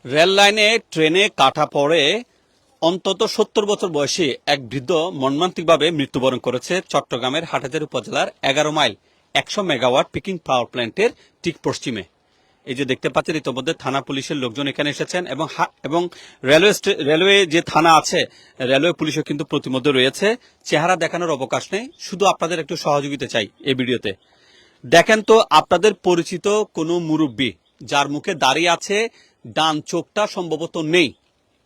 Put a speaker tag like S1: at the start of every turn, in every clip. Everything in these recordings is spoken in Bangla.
S1: রেল লাইনে ট্রেনে কাটা পড়ে অন্তত ৭০ বছর বয়সী এক বৃদ্ধ মর্মান্তিকভাবে মৃত্যুবরণ করেছে চট্টগ্রামের হাটহাজারী উপজেলার ১১ মাইল ১০০ মেগাওয়াট পিকিং পাওয়ার প্ল্যান্টের ঠিক পশ্চিমে। এই যে দেখতে পাচ্ছেন, ইতিমধ্যে থানা পুলিশের লোকজন এখানে এসেছেন এবং রেলওয়ে যে থানা আছে, রেলওয়ে পুলিশও কিন্তু প্রতিমধ্যে রয়েছে। চেহারা দেখানোর অবকাশ নেই, শুধু আপনাদের একটু সহযোগিতা চাই এই ভিডিওতে। দেখেন তো, আপনাদের পরিচিত কোনো মুরব্বী যার মুখে দাঁড়িয়ে আছে, ডান চোখটা সম্ভবত নেই,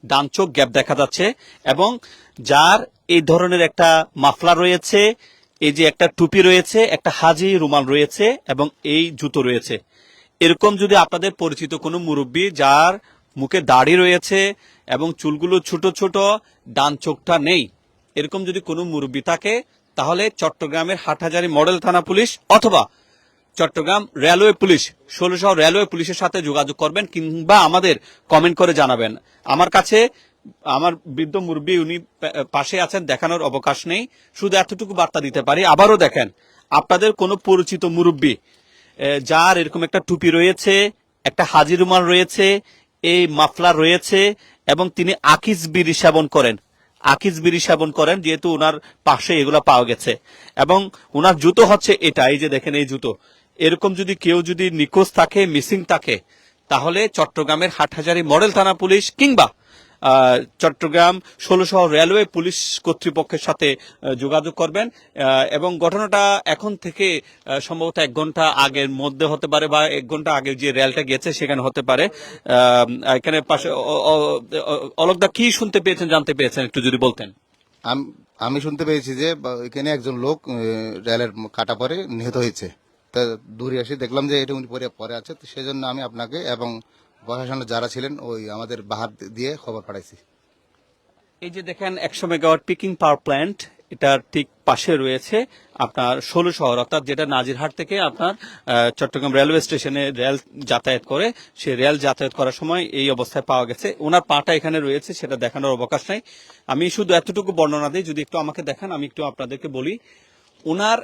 S1: ডান চোখ গ্যাপ দেখা যাচ্ছে, এবং যার এই ধরনের একটা মাফলার রয়েছে, এই যে একটা টুপি রয়েছে, একটা হাজি রুমাল রয়েছে এবং এই জুতো রয়েছে। এরকম যদি আপনাদের পরিচিত কোনো মুরব্বী যার মুখে দাড়ি রয়েছে এবং চুলগুলো ছোট ছোট, ডান চোখটা নেই, এরকম যদি কোনো মুরব্বী থাকে, তাহলে চট্টগ্রামের হাটহাজারী মডেল থানা পুলিশ অথবা চট্টগ্রাম রেলওয়ে পুলিশ, ১৬ রেলওয়ে পুলিশের সাথে যোগাযোগ করবেন কিংবা আমাদের কমেন্ট করে জানাবেন। আমার কাছে আমার বৃদ্ধ মুরব্বী উনি পাশে আছেন, দেখানোর অবকাশ নেই, শুধু এতটুকু বার্তা দিতে পারি। আবারও দেখেন, আপনাদের কোনো পরিচিত মুরব্বী যার এরকম একটা টুপি রয়েছে, একটা হাজি রুমাল রয়েছে, এই মাফলার রয়েছে এবং তিনি আকিস বিড়ি সেবন করেন, আকিস বিড়ি সেবন করেন, যেহেতু ওনার পাশে এগুলা পাওয়া গেছে, এবং ওনার জুতো হচ্ছে এটা, এই যে দেখেন এই জুতো। এরকম যদি কেউ যদি নিখোঁজ থাকে, মিসিং থাকে, তাহলে চট্টগ্রামের হাটহাজারী মডেল থানা পুলিশ কিংবা চট্টগ্রাম ১৬ রেলওয়ে পুলিশ কর্তৃপক্ষের সাথে যোগাযোগ করবেন। এবং ঘটনাটা এখন থেকে সম্ভবত ১ ঘন্টা আগের মধ্যে হতে পারে, বা ১ ঘন্টা আগে যে রেলটা গেছে সেখানে হতে পারে। এখানে পাশে অলোকদা কি শুনতে পেয়েছেন, জানতে পেয়েছেন, একটু যদি বলতেন।
S2: আমি শুনতে পেয়েছি যে এখানে একজন লোক রেলের কাটা পরে নিহত হয়েছে। তা দূরে এসে দেখলাম যে এটা উনি পরে আছে, তো সেজন্য আমি আপনাকে এবং প্রশাসনের যারা ছিলেন ওই আমাদের বাহার দিয়ে খবর পাঠাইছি।
S1: এই যে দেখেন ১০০ মেগাওয়াট পিকিং পাওয়ার প্ল্যান্ট, এটার ঠিক পাশে রয়েছে আপনার ১৬ অর্থাৎ যেটা নাজিরহাট থেকে আপনার চট্টগ্রাম রেলওয়ে স্টেশনে রেল যাতায়াত করে, সেই রেল যাতায়াত করার সময় এই অবস্থায় পাওয়া গেছে। ওনার পাটা এখানে রয়েছে, সেটা দেখানোর অবকাশ নাই। আমি শুধু এতটুকু বর্ণনা দিই, যদি একটু আমাকে দেখান, আমি একটু আপনাদেরকে বলি। ওনার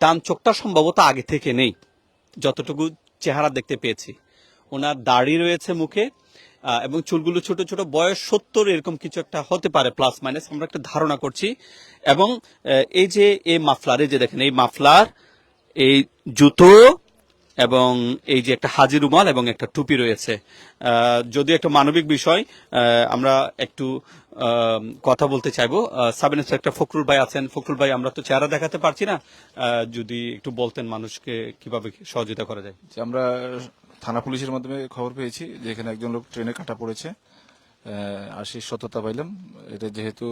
S1: ডান চোখটা সম্ভবত আগে থেকে নেই, যতটুকু চেহারা দেখতে পেয়েছি। ওনার দাড়ি রয়েছে মুখে, এবং চুলগুলো ছোট ছোট, বয়স ৭০ এরকম কিছু একটা হতে পারে, প্লাস মাইনাস, আমরা একটা ধারণা করছি। এবং এই যে এই মাফলার, এই যে দেখেন এই মাফলার, এই জুতো এবং এই যে একটা হাজি রুমাল এবং একটা টুপি রয়েছে। যদি একটা মানবিক বিষয়, আমরা একটু কথা বলতে চাইবো। সাব ইন্সপেক্টর ফখরুল ভাই আছেন। ফখরুল ভাই, আমরা তো চেহারা দেখাতে পারছি না, যদি একটু বলতেন মানুষকে কিভাবে সহযোগিতা করা যায়।
S3: যে আমরা থানা পুলিশের মাধ্যমে খবর পেয়েছি যে এখানে একজন লোক ট্রেনে কাটা পড়েছে, আর সেই সত্যতা পাইলাম। এটা যেহেতু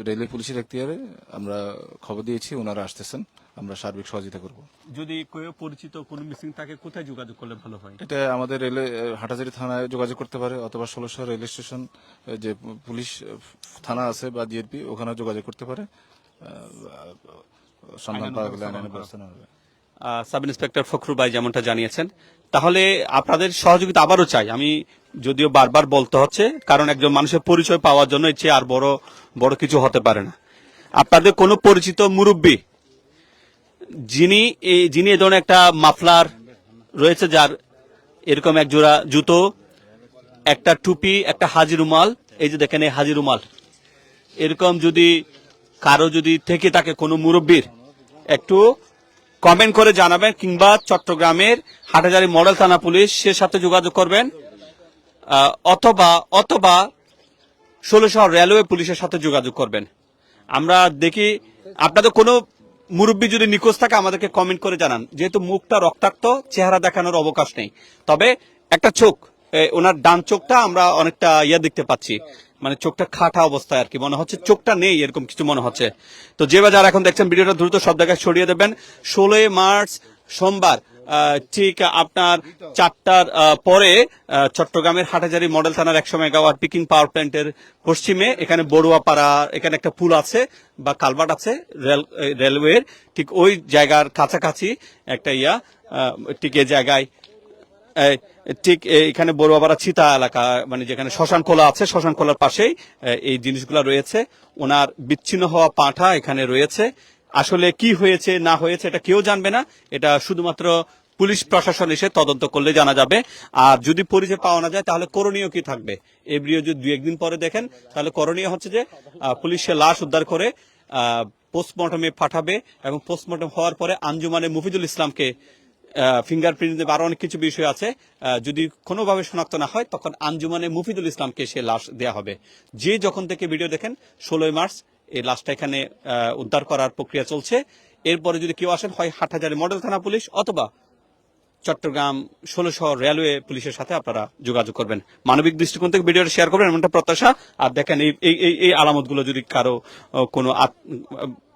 S3: রেলওয়ে পুলিশের এখতিয়ারে আমরা খবর দিয়েছি, ওনারা আসতেছেন, আমরা সার্বিক সহযোগিতা করব।
S1: যদি কেউ পরিচিত কোনো মিসিং থাকে, কোথায় যোগাযোগ করলে ভালো হয়?
S3: এটা আমাদের রেলওয়ে হাটহাজারী থানায় যোগাযোগ করতে পারে, অথবা ১৬ রেলওয়ে স্টেশন যে পুলিশ থানা আছে বা জিআরপি, ওখানে যোগাযোগ করতে পারে। সন্ধান পাওয়া গেলে আইনের ব্যবস্থা নেওয়া হবে।
S1: সাব ইন্সপেক্টর ফখরুল ভাই যেমনটা জানিয়েছেন, তাহলে আপনাদের সহযোগিতা আবারও চাই। আমি যদিও বারবার বলতে হচ্ছে, কারণ একজন মানুষের পরিচয় পাওয়ার জন্য এর চেয়ে আর বড় বড় কিছু হতে পারে না। আপনাদের কোনো পরিচিত মুরব্বী যিনি এই ধরনের একটা মাফলার রয়েছে, যার এরকম এক জোড়া জুতো, একটা টুপি, একটা হাজি রুমাল, এই যে দেখেন এই হাজি রুমাল, এরকম যদি কারো যদি থেকে থাকে কোনো মুরব্বীর, একটু কমেন্ট করে জানাবেন, কিংবা চট্টগ্রামের হাটহাজারী মডেল থানা পুলিশের সাথে যোগাযোগ করবেন, অথবা ১৬ রেলওয়ে পুলিশের সাথে যোগাযোগ করবেন। আমরা দেখি আপনাদের কোনো মুরব্বী যদি নিখোঁজ থাকে, আমাদেরকে কমেন্ট করে জানান। যেহেতু মুখটা রক্তাক্ত, চেহারা দেখানোর অবকাশ নেই, তবে একটা চোখ, ওনার ডান চোখটা আমরা অনেকটা দেখতে পাচ্ছি, মানে চোখটা খাটা অবস্থায় আর কি মনে হচ্ছে, চোখটা নেই এরকম কিছু মনে হচ্ছে। তো যে বা যারা এখন দেখছেন ভিডিওটা, দ্রুত সব জায়গায় ছড়িয়ে দেবেন। ১৬ মার্চ সোমবার ঠিক আপনার ৪টার পরে চট্টগ্রামের হাটহাজারী মডেল থানার ১০০ মেগাওয়াট পিকিং পাওয়ার প্ল্যান্টের পশ্চিমে, এখানে বড়ুয়াপাড়া, এখানে একটা পুল আছে বা কালভার্ট আছে রেলওয়ের, ঠিক ওই জায়গার কাছাকাছি একটা ঠিক এই জায়গায়, ঠিক এখানে বড়ুয়াপাড়া চিতা এলাকা, মানে যেখানে শ্মশান খোলা আছে, শ্মশান খোলার পাশেই এই জিনিসগুলো রয়েছে। ওনার বিচ্ছিন্ন হওয়া পাঁঠা এখানে রয়েছে। আসলে কি হয়েছে না হয়েছে এটা কেউ জানবে না, এটা শুধুমাত্র পুলিশ প্রশাসন এসে তদন্ত করলে জানা যাবে। আর যদি পরিচয় পাওয়া না যায় তাহলে করণীয় কি থাকবে এই ভিডিও যদি 2-1 দিন পরে দেখেন তাহলে করণীয় হচ্ছে যে পুলিশের লাশ উদ্ধার করে পোস্টমর্টমে পাঠাবে এবং পোস্টমর্টম হওয়ার পরে আঞ্জুমানে মুফিদুল ইসলামকে ফিঙ্গারপ্রিন্ট দেবে, আরো অনেক কিছু বিষয় আছে। যদি কোনোভাবে শনাক্ত না হয় তখন আঞ্জুমানে মুফিদুল ইসলামকে সে লাশ দেয়া হবে। যে যখন থেকে ভিডিও দেখেন 16 মার্চ এই লাশটা এখানে উদ্ধার করার প্রক্রিয়া চলছে। এরপরে যদি কেউ আসেন হয় হাটহাজারী মডেল থানা পুলিশ অথবা চট্টগ্রাম 16 রেলওয়ে পুলিশের সাথে আপনারা যোগাযোগ করবেন। মানবিক দৃষ্টিকোণ থেকে ভিডিওটা শেয়ার করবেন এমনটা প্রত্যাশা। আর দেখেন এই আলামতগুলো যদি কারো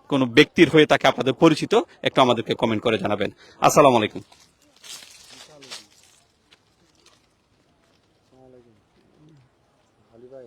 S1: কোনো ব্যক্তির হয়ে থাকে আপনাদের পরিচিত একটু আমাদেরকে কমেন্ট করে জানাবেন। আসসালামু আলাইকুম।